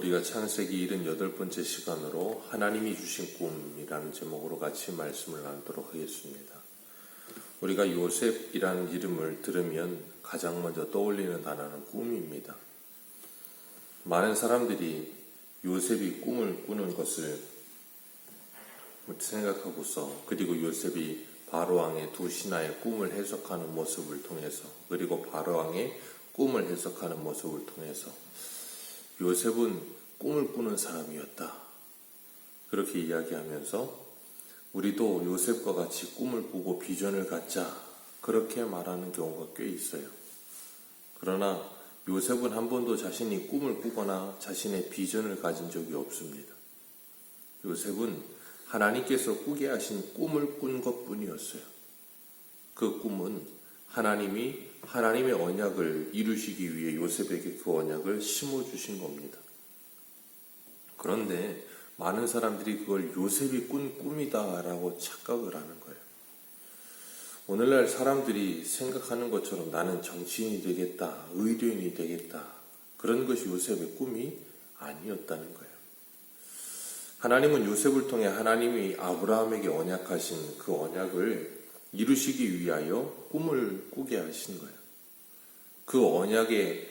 우리가 창세기 78번째 시간으로 하나님이 주신 꿈이라는 제목으로 같이 말씀을 나누도록 하겠습니다. 우리가 요셉이라는 이름을 들으면 가장 먼저 떠올리는 단어는 꿈입니다. 많은 사람들이 요셉이 꿈을 꾸는 것을 생각하고서, 그리고 요셉이 바로왕의 두 신하의 꿈을 해석하는 모습을 통해서, 그리고 바로왕의 꿈을 해석하는 모습을 통해서 요셉은 꿈을 꾸는 사람이었다, 그렇게 이야기하면서 우리도 요셉과 같이 꿈을 꾸고 비전을 갖자, 그렇게 말하는 경우가 꽤 있어요. 그러나 요셉은 한 번도 자신이 꿈을 꾸거나 자신의 비전을 가진 적이 없습니다. 요셉은 하나님께서 꾸게 하신 꿈을 꾼 것뿐이었어요. 그 꿈은 하나님이 하나님의 언약을 이루시기 위해 요셉에게 그 언약을 심어주신 겁니다. 그런데 많은 사람들이 그걸 요셉이 꾼 꿈이다라고 착각을 하는 거예요. 오늘날 사람들이 생각하는 것처럼 나는 정치인이 되겠다, 의료인이 되겠다, 그런 것이 요셉의 꿈이 아니었다는 거예요. 하나님은 요셉을 통해 하나님이 아브라함에게 언약하신 그 언약을 이루시기 위하여 꿈을 꾸게 하신 거예요. 그 언약의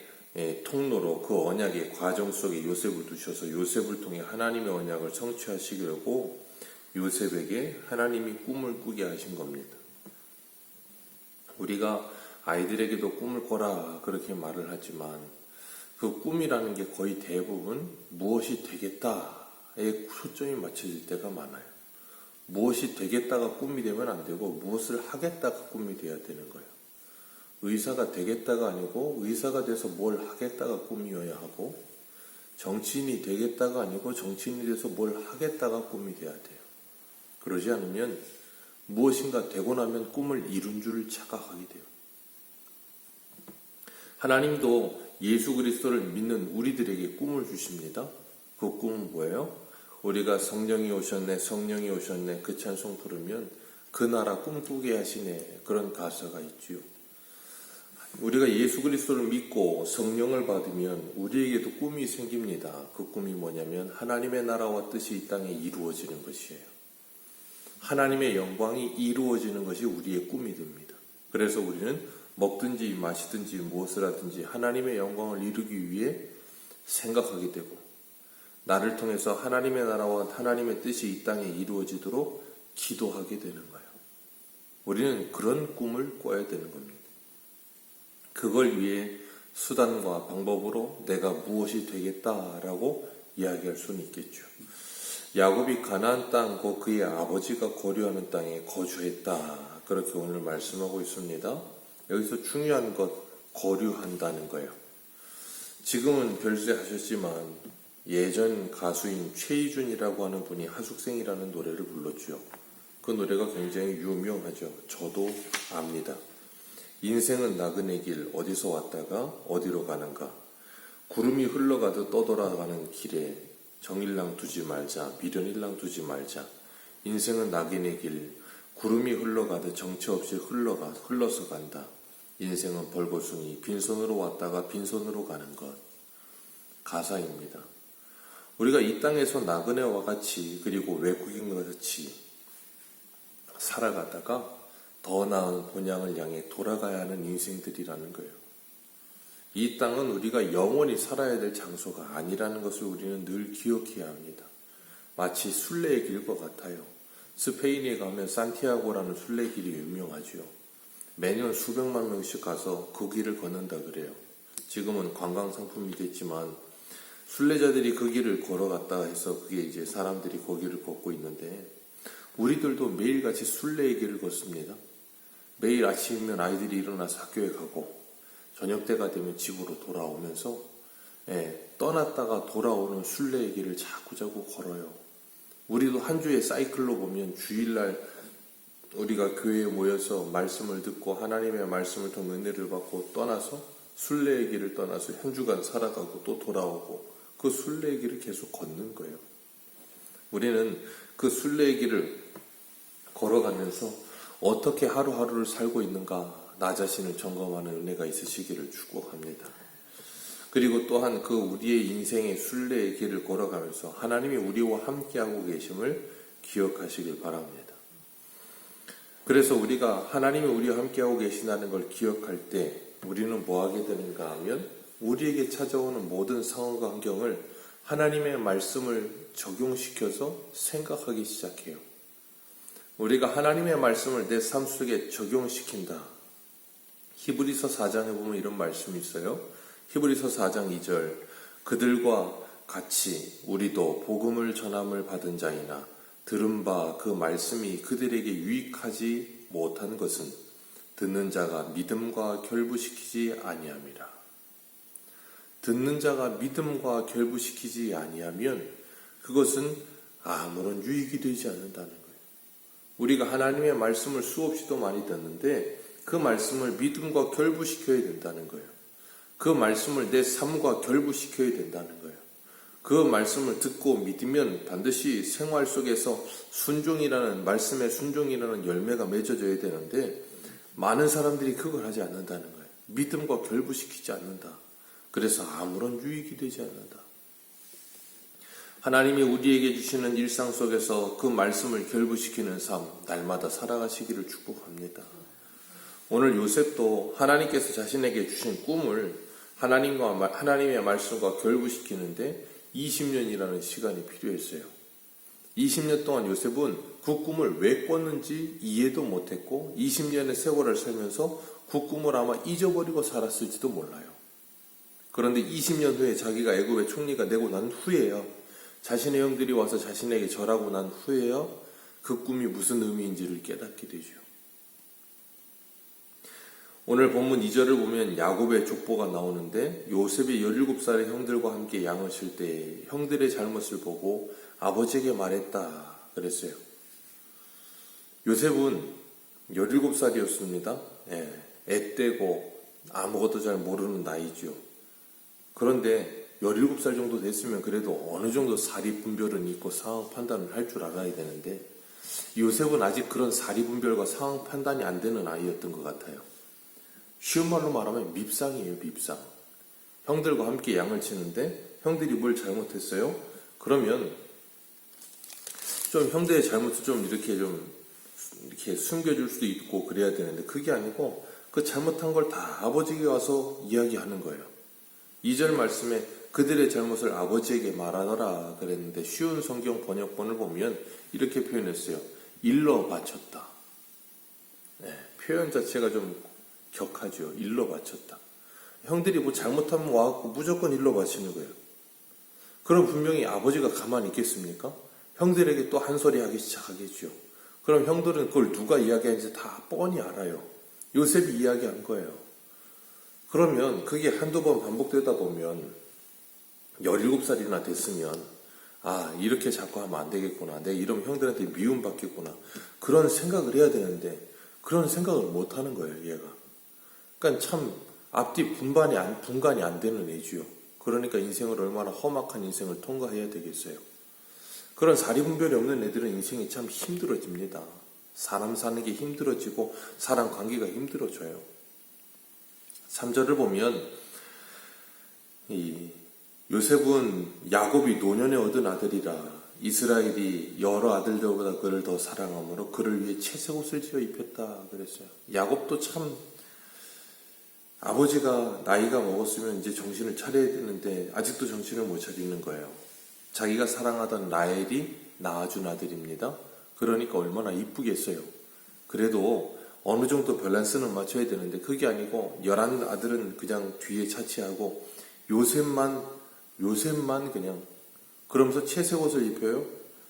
통로로, 그 언약의 과정 속에 요셉을 두셔서 요셉을 통해 하나님의 언약을 성취하시려고 요셉에게 하나님이 꿈을 꾸게 하신 겁니다. 우리가 아이들에게도 꿈을 꿔라 그렇게 말을 하지만 그 꿈이라는 게 거의 대부분 무엇이 되겠다에 초점이 맞춰질 때가 많아요. 무엇이 되겠다가 꿈이 되면 안 되고 무엇을 하겠다가 꿈이 돼야 되는 거예요. 의사가 되겠다가 아니고 의사가 돼서 뭘 하겠다가 꿈이어야 하고, 정치인이 되겠다가 아니고 정치인이 돼서 뭘 하겠다가 꿈이 돼야 돼요. 그러지 않으면 무엇인가 되고 나면 꿈을 이룬 줄을 착각하게 돼요. 하나님도 예수 그리스도를 믿는 우리들에게 꿈을 주십니다. 그 꿈은 뭐예요? 우리가 성령이 오셨네, 성령이 오셨네, 그 찬송 부르면 그 나라 꿈꾸게 하시네, 그런 가사가 있지요. 우리가 예수 그리스도를 믿고 성령을 받으면 우리에게도 꿈이 생깁니다. 그 꿈이 뭐냐면 하나님의 나라와 뜻이 이 땅에 이루어지는 것이에요. 하나님의 영광이 이루어지는 것이 우리의 꿈이 됩니다. 그래서 우리는 먹든지 마시든지 무엇을 하든지 하나님의 영광을 이루기 위해 생각하게 되고, 나를 통해서 하나님의 나라와 하나님의 뜻이 이 땅에 이루어지도록 기도하게 되는 거예요. 우리는 그런 꿈을 꿔야 되는 겁니다. 그걸 위해 수단과 방법으로 내가 무엇이 되겠다라고 이야기할 수는 있겠죠. 야곱이 가나안 땅, 곧 그의 아버지가 거류하는 땅에 거주했다, 그렇게 오늘 말씀하고 있습니다. 여기서 중요한 것, 거류한다는 거예요. 지금은 별세하셨지만 예전 가수인 최희준이라고 하는 분이 하숙생이라는 노래를 불렀죠. 그 노래가 굉장히 유명하죠. 저도 압니다. 인생은 나그네 길, 어디서 왔다가 어디로 가는가. 구름이 흘러가듯 떠돌아가는 길에 정일랑 두지 말자, 미련일랑 두지 말자. 인생은 나그네 길, 구름이 흘러가듯 정처 없이 흘러서 간다. 인생은 벌거숭이, 빈손으로 왔다가 빈손으로 가는 것. 가사입니다. 우리가 이 땅에서 나그네와 같이, 그리고 외국인과 같이 살아가다가 더 나은 본향을 향해 돌아가야 하는 인생들이라는 거예요. 이 땅은 우리가 영원히 살아야 될 장소가 아니라는 것을 우리는 늘 기억해야 합니다. 마치 순례의 길과 같아요. 스페인에 가면 산티아고라는 순례길이 유명하죠. 매년 수백만 명씩 가서 그 길을 걷는다 그래요. 지금은 관광 상품이 됐지만 순례자들이 그 길을 걸어갔다 해서 그게 이제 사람들이 그 길을 걷고 있는데, 우리들도 매일같이 순례의 길을 걷습니다. 매일 아침이면 아이들이 일어나서 학교에 가고 저녁 때가 되면 집으로 돌아오면서 떠났다가 돌아오는 순례의 길을 자꾸자꾸 걸어요. 우리도 한 주의 사이클로 보면 주일날 우리가 교회에 모여서 말씀을 듣고 하나님의 말씀을 통해 은혜를 받고 떠나서 순례의 길을 떠나서 한 주간 살아가고 또 돌아오고, 그 순례의 길을 계속 걷는 거예요. 우리는 그 순례의 길을 걸어가면서 어떻게 하루하루를 살고 있는가, 나 자신을 점검하는 은혜가 있으시기를 축복합니다. 그리고 또한 그 우리의 인생의 순례의 길을 걸어가면서 하나님이 우리와 함께하고 계심을 기억하시길 바랍니다. 그래서 우리가 하나님이 우리와 함께하고 계시다는 걸 기억할 때 우리는 뭐 하게 되는가 하면 우리에게 찾아오는 모든 상황과 환경을 하나님의 말씀을 적용시켜서 생각하기 시작해요. 우리가 하나님의 말씀을 내 삶 속에 적용시킨다. 히브리서 4장에 보면 이런 말씀이 있어요. 히브리서 4장 2절 그들과 같이 우리도 복음을 전함을 받은 자이나 들은 바 그 말씀이 그들에게 유익하지 못한 것은 듣는 자가 믿음과 결부시키지 아니함이라. 듣는 자가 믿음과 결부시키지 아니하면 그것은 아무런 유익이 되지 않는다는 거예요. 우리가 하나님의 말씀을 수없이도 많이 듣는데 그 말씀을 믿음과 결부시켜야 된다는 거예요. 그 말씀을 내 삶과 결부시켜야 된다는 거예요. 그 말씀을 듣고 믿으면 반드시 생활 속에서 순종이라는 말씀의 순종이라는 열매가 맺어져야 되는데 많은 사람들이 그걸 하지 않는다는 거예요. 믿음과 결부시키지 않는다. 그래서 아무런 유익이 되지 않는다. 하나님이 우리에게 주시는 일상 속에서 그 말씀을 결부시키는 삶 날마다 살아가시기를 축복합니다. 오늘 요셉도 하나님께서 자신에게 주신 꿈을 하나님의 말씀과 결부시키는데 20년이라는 시간이 필요했어요. 20년 동안 요셉은 그 꿈을 왜 꿨는지 이해도 못했고 20년의 세월을 살면서 그 꿈을 아마 잊어버리고 살았을지도 몰라요. 그런데 20년 후에 자기가 애굽의 총리가 되고 난 후에요. 자신의 형들이 와서 자신에게 절하고 난 후에요. 그 꿈이 무슨 의미인지를 깨닫게 되죠. 오늘 본문 2절을 보면 야곱의 족보가 나오는데 요셉이 17살의 형들과 함께 양을 칠 때 형들의 잘못을 보고 아버지에게 말했다 그랬어요. 요셉은 17살이었습니다. 앳되고 아무것도 잘 모르는 나이죠. 그런데 17살 정도 됐으면 그래도 어느 정도 사리분별은 있고 상황 판단을 할 줄 알아야 되는데 요셉은 아직 그런 사리분별과 상황 판단이 안 되는 아이였던 것 같아요. 쉬운 말로 말하면 밉상이에요, 밉상. 형들과 함께 양을 치는데 형들이 뭘 잘못했어요? 그러면 좀 형들의 잘못을 좀 이렇게 숨겨줄 수도 있고 그래야 되는데 그게 아니고 그 잘못한 걸 다 아버지에게 와서 이야기하는 거예요. 2절 말씀에 그들의 잘못을 아버지에게 말하더라 그랬는데 쉬운 성경 번역본을 보면 이렇게 표현했어요. 일러 바쳤다. 표현 자체가 좀 격하죠. 일러 바쳤다. 형들이 뭐 잘못하면 와갖고 무조건 일러 바치는 거예요. 그럼 분명히 아버지가 가만히 있겠습니까? 형들에게 또 한 소리 하기 시작하겠죠. 그럼 형들은 그걸 누가 이야기하는지 다 뻔히 알아요. 요셉이 이야기한 거예요. 그러면 그게 한두 번 반복되다 보면 17살이나 됐으면 이렇게 자꾸 하면 안 되겠구나. 내가 이러면 형들한테 미움받겠구나. 그런 생각을 해야 되는데 그런 생각을 못 하는 거예요, 얘가. 그러니까 참 앞뒤 분간이 안 되는 애지요. 그러니까 인생을 얼마나 험악한 인생을 통과해야 되겠어요. 그런 사리분별이 없는 애들은 인생이 참 힘들어집니다. 사람 사는 게 힘들어지고 사람 관계가 힘들어져요. 3절을 보면 요셉은 야곱이 노년에 얻은 아들이라 이스라엘이 여러 아들들보다 그를 더 사랑하므로 그를 위해 채색 옷을 지어 입혔다 그랬어요. 야곱도 참 아버지가 나이가 먹었으면 이제 정신을 차려야 되는데 아직도 정신을 못 차리는 거예요. 자기가 사랑하던 라헬이 낳아준 아들입니다. 그러니까 얼마나 이쁘겠어요. 그래도 어느 정도 밸런스는 맞춰야 되는데 그게 아니고 11 아들은 그냥 뒤에 차치하고 요셉만 그냥 그러면서 채색 옷을 입혀요.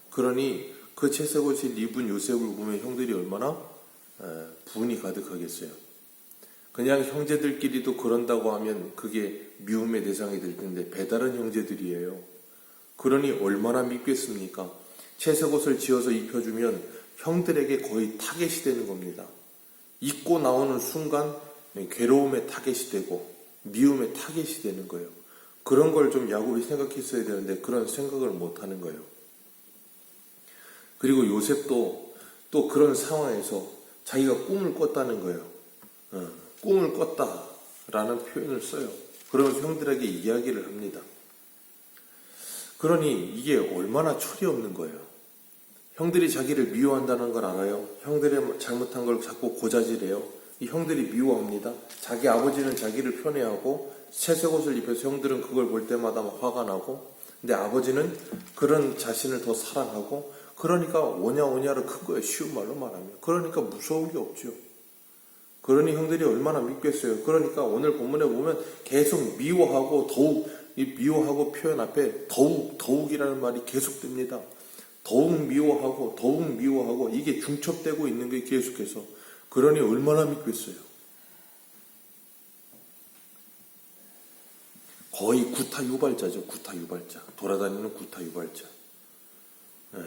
그러니 그 채색 옷을 입은 요셉을 보면 형들이 얼마나 분이 가득하겠어요. 그냥 형제들끼리도 그런다고 하면 그게 미움의 대상이 될 텐데 배다른 형제들이에요. 그러니 얼마나 밉겠습니까? 채색 옷을 지어서 입혀주면 형들에게 거의 타겟이 되는 겁니다. 입고 나오는 순간 괴로움의 타겟이 되고 미움의 타겟이 되는 거예요. 그런 걸 좀 야곱이 생각했어야 되는데 그런 생각을 못 하는 거예요. 그리고 요셉도 또 그런 상황에서 자기가 꿈을 꿨다는 거예요. 꿈을 꿨다라는 표현을 써요. 그러면서 형들에게 이야기를 합니다. 그러니 이게 얼마나 철이 없는 거예요. 형들이 자기를 미워한다는 걸 알아요. 형들이 잘못한 걸 자꾸 고자질해요. 이 형들이 미워합니다. 자기 아버지는 자기를 편애하고 채색 옷을 입혀서 형들은 그걸 볼 때마다 막 화가 나고, 근데 아버지는 그런 자신을 더 사랑하고, 그러니까 오냐오냐를 큰 거예요. 쉬운 말로 말하면. 그러니까 무서운 게 없죠. 그러니 형들이 얼마나 믿겠어요. 그러니까 오늘 본문에 보면 계속 미워하고 더욱, 이 미워하고 표현 앞에 더욱이라는 말이 계속됩니다. 더욱 미워하고 이게 중첩되고 있는 게 계속해서. 그러니 얼마나 믿겠어요. 거의 구타유발자죠. 구타유발자. 돌아다니는 구타유발자. 예.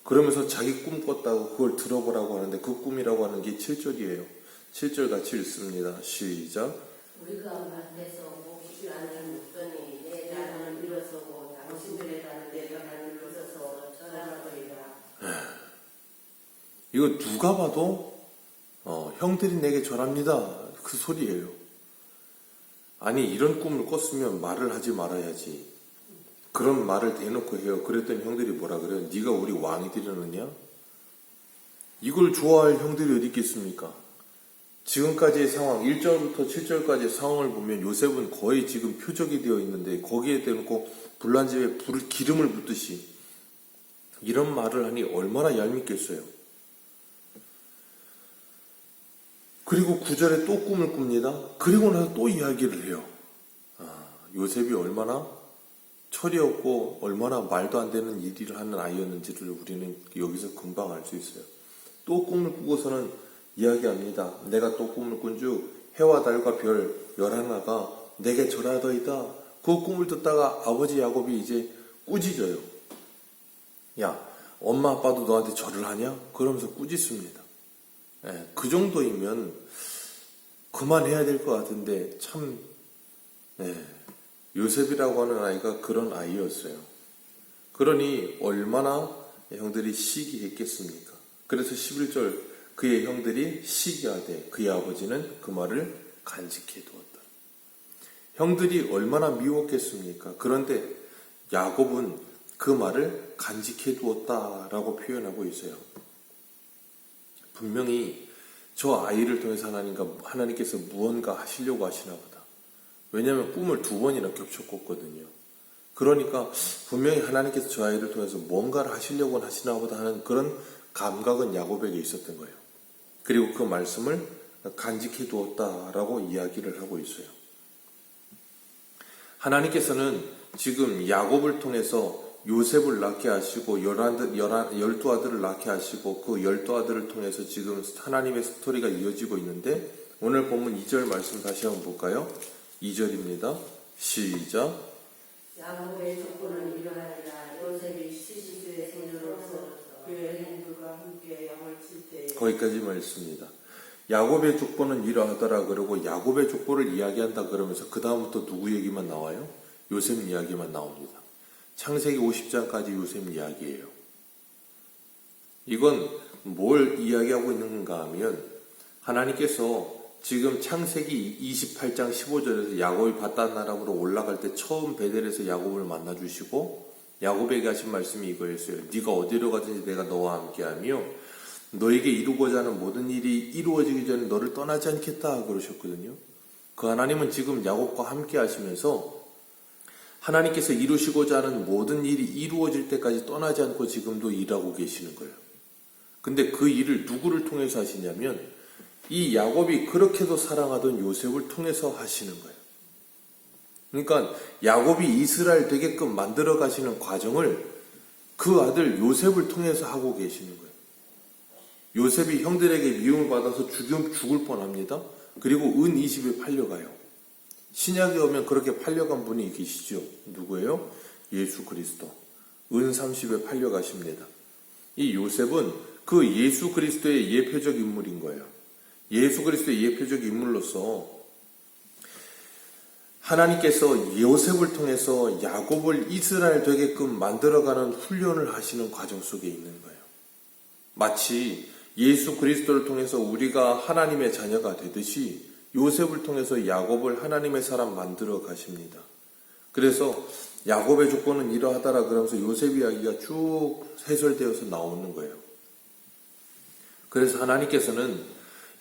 그러면서 자기 꿈 꿨다고 그걸 들어보라고 하는데 그 꿈이라고 하는 게 7절이에요. 7절 같이 읽습니다. 시작. 우리가 밭에서 몫이 나는 묻더니 내 나는 일어서고 당신들의 나는 내가 나는 일어서서 전하거리라. 이거 누가 봐도 형들이 내게 절합니다. 그 소리예요. 아니 이런 꿈을 꿨으면 말을 하지 말아야지. 그런 말을 대놓고 해요. 그랬더니 형들이 뭐라 그래요? 네가 우리 왕이 되려느냐? 이걸 좋아할 형들이 어디 있겠습니까? 지금까지의 상황, 1절부터 7절까지의 상황을 보면 요셉은 거의 지금 표적이 되어 있는데 거기에 대놓고 불난집에 기름을 붓듯이 이런 말을 하니 얼마나 얄밉겠어요. 그리고 9절에 또 꿈을 꿉니다. 그리고 나서 또 이야기를 해요. 요셉이 얼마나 철이 없고 얼마나 말도 안 되는 일을 하는 아이였는지를 우리는 여기서 금방 알 수 있어요. 또 꿈을 꾸고서는 이야기합니다. 내가 또 꿈을 꾼즉 해와 달과 별 11하가 내게 절하더이다. 그 꿈을 듣다가 아버지 야곱이 이제 꾸짖어요. 야, 엄마 아빠도 너한테 절을 하냐? 그러면서 꾸짖습니다. 그 정도이면 그만해야 될 것 같은데 참 요셉이라고 하는 아이가 그런 아이였어요. 그러니 얼마나 형들이 시기했겠습니까? 그래서 11절 그의 형들이 시기하되 그의 아버지는 그 말을 간직해 두었다. 형들이 얼마나 미웠겠습니까? 그런데 야곱은 그 말을 간직해 두었다라고 표현하고 있어요. 분명히 저 아이를 통해서 하나님께서 무언가 하시려고 하시나 보다. 왜냐하면 꿈을 2번이나 겹쳐 꿨거든요. 그러니까 분명히 하나님께서 저 아이를 통해서 뭔가를 하시려고 하시나 보다 하는 그런 감각은 야곱에게 있었던 거예요. 그리고 그 말씀을 간직해 두었다라고 이야기를 하고 있어요. 하나님께서는 지금 야곱을 통해서 요셉을 낳게 하시고 12아들을 낳게 하시고 그 12아들을 통해서 지금 하나님의 스토리가 이어지고 있는데 오늘 본문 2절 말씀 다시 한번 볼까요? 2절입니다. 시작. 야곱의 족보는 이러하니라. 요셉이 70세의 생년으로서 그의 형들과 함께 양을 칠 때에. 거기까지만 읽습니다. 야곱의 족보는 이러하더라 그러고 야곱의 족보를 이야기한다 그러면서 그 다음부터 누구 얘기만 나와요? 요셉 이야기만 나옵니다. 창세기 50장까지 요셉 이야기예요. 이건 뭘 이야기하고 있는가 하면 하나님께서 지금 창세기 28장 15절에서 야곱이 바단 아람으로 올라갈 때 처음 베델에서 야곱을 만나주시고 야곱에게 하신 말씀이 이거였어요. 네가 어디로 가든지 내가 너와 함께하며 너에게 이루고자 하는 모든 일이 이루어지기 전에 너를 떠나지 않겠다 그러셨거든요. 그 하나님은 지금 야곱과 함께 하시면서 하나님께서 이루시고자 하는 모든 일이 이루어질 때까지 떠나지 않고 지금도 일하고 계시는 거예요. 근데 그 일을 누구를 통해서 하시냐면 이 야곱이 그렇게도 사랑하던 요셉을 통해서 하시는 거예요. 그러니까 야곱이 이스라엘 되게끔 만들어 가시는 과정을 그 아들 요셉을 통해서 하고 계시는 거예요. 요셉이 형들에게 미움을 받아서 죽을 뻔합니다. 그리고 은 20에 팔려가요. 신약에 오면 그렇게 팔려간 분이 계시죠. 누구예요? 예수 그리스도. 은 30에 팔려가십니다. 이 요셉은 그 예수 그리스도의 예표적 인물인 거예요. 예수 그리스도의 예표적 인물로서 하나님께서 요셉을 통해서 야곱을 이스라엘 되게끔 만들어가는 훈련을 하시는 과정 속에 있는 거예요. 마치 예수 그리스도를 통해서 우리가 하나님의 자녀가 되듯이 요셉을 통해서 야곱을 하나님의 사람 만들어 가십니다. 그래서 야곱의 조건은 이러하다라 그러면서 요셉 이야기가 쭉 해설되어서 나오는 거예요. 그래서 하나님께서는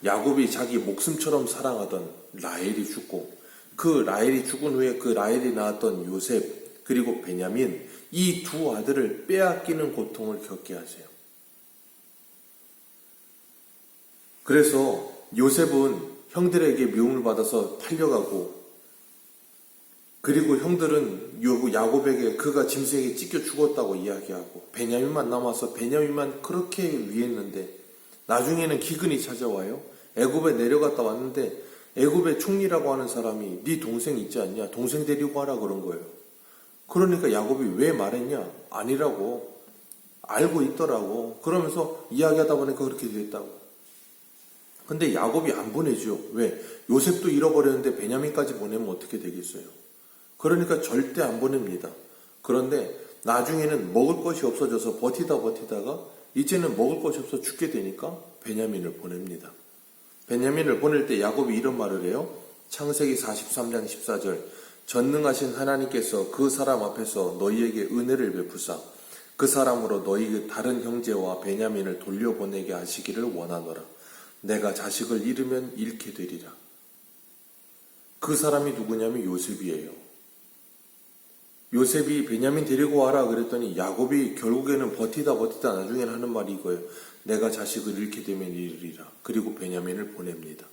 야곱이 자기 목숨처럼 사랑하던 라헬이 죽고, 그 라헬이 죽은 후에 그 라헬이 낳았던 요셉 그리고 베냐민, 이 두 아들을 빼앗기는 고통을 겪게 하세요. 그래서 요셉은 형들에게 미움을 받아서 팔려가고, 그리고 형들은 야곱에게 그가 짐승에게 찢겨 죽었다고 이야기하고, 베냐민만 남아서 베냐민만 그렇게 위했는데 나중에는 기근이 찾아와요. 애굽에 내려갔다 왔는데 애굽의 총리라고 하는 사람이 네 동생 있지 않냐? 동생 데리고 와라 그런 거예요. 그러니까 야곱이 왜 말했냐? 아니라고. 알고 있더라고. 그러면서 이야기하다 보니까 그렇게 됐다고. 근데 야곱이 안 보내죠. 왜? 요셉도 잃어버렸는데 베냐민까지 보내면 어떻게 되겠어요? 그러니까 절대 안 보냅니다. 그런데 나중에는 먹을 것이 없어져서 버티다가 이제는 먹을 것이 없어 죽게 되니까 베냐민을 보냅니다. 베냐민을 보낼 때 야곱이 이런 말을 해요. 창세기 43장 14절, 전능하신 하나님께서 그 사람 앞에서 너희에게 은혜를 베푸사 그 사람으로 너희 다른 형제와 베냐민을 돌려보내게 하시기를 원하노라. 내가 자식을 잃으면 잃게 되리라. 그 사람이 누구냐면 요셉이에요. 요셉이 베냐민 데리고 와라 그랬더니 야곱이 결국에는 버티다 나중에는 하는 말이 이거예요. 내가 자식을 잃게 되면 잃으리라. 그리고 베냐민을 보냅니다.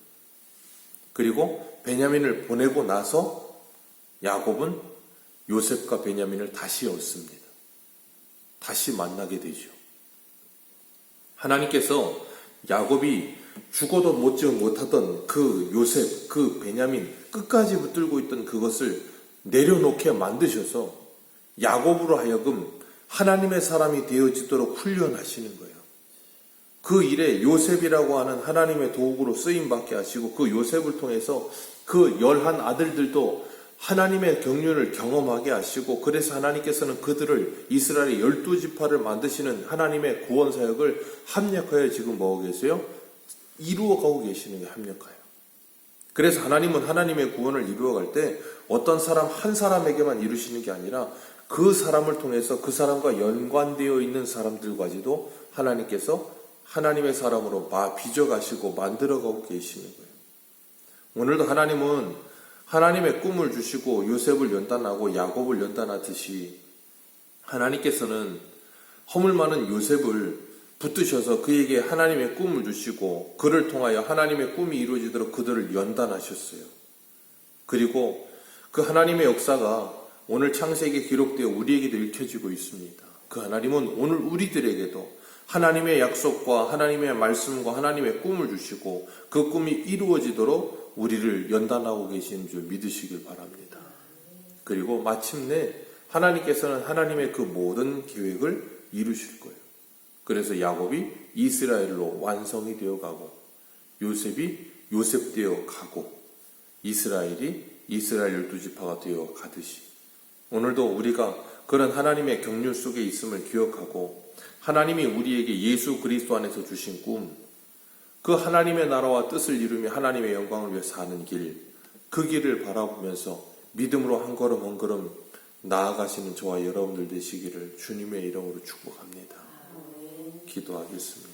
그리고 베냐민을 보내고 나서 야곱은 요셉과 베냐민을 다시 얻습니다. 다시 만나게 되죠. 하나님께서 야곱이 죽어도 못지 못하던 그 요셉, 그 베냐민 끝까지 붙들고 있던 그것을 내려놓게 만드셔서 야곱으로 하여금 하나님의 사람이 되어지도록 훈련하시는 거예요. 그 일에 요셉이라고 하는 하나님의 도구로 쓰임받게 하시고, 그 요셉을 통해서 그 11 아들들도 하나님의 경륜을 경험하게 하시고, 그래서 하나님께서는 그들을 이스라엘의 12지파를 만드시는 하나님의 구원 사역을 합력하여 지금 뭐하고 계세요? 이루어가고 계시는 게 합력하여. 그래서 하나님은 하나님의 구원을 이루어갈 때 어떤 사람 한 사람에게만 이루시는 게 아니라 그 사람을 통해서 그 사람과 연관되어 있는 사람들까지도 하나님께서 하나님의 사람으로 빚어가시고 만들어가고 계시는 거예요. 오늘도 하나님은 하나님의 꿈을 주시고 요셉을 연단하고 야곱을 연단하듯이 하나님께서는 허물 많은 요셉을 붙드셔서 그에게 하나님의 꿈을 주시고 그를 통하여 하나님의 꿈이 이루어지도록 그들을 연단하셨어요. 그리고 그 하나님의 역사가 오늘 창세기에 기록되어 우리에게도 읽혀지고 있습니다. 그 하나님은 오늘 우리들에게도 하나님의 약속과 하나님의 말씀과 하나님의 꿈을 주시고 그 꿈이 이루어지도록 우리를 연단하고 계시는 줄 믿으시길 바랍니다. 그리고 마침내 하나님께서는 하나님의 그 모든 계획을 이루실 거예요. 그래서 야곱이 이스라엘로 완성이 되어 가고, 요셉이 요셉 되어 가고, 이스라엘이 이스라엘 12지파가 되어 가듯이 오늘도 우리가 그런 하나님의 경륜 속에 있음을 기억하고 하나님이 우리에게 예수 그리스도 안에서 주신 꿈, 그 하나님의 나라와 뜻을 이루며 하나님의 영광을 위해 사는 길, 그 길을 바라보면서 믿음으로 한 걸음 한 걸음 나아가시는 저와 여러분들 되시기를 주님의 이름으로 축복합니다. 기도하겠습니다.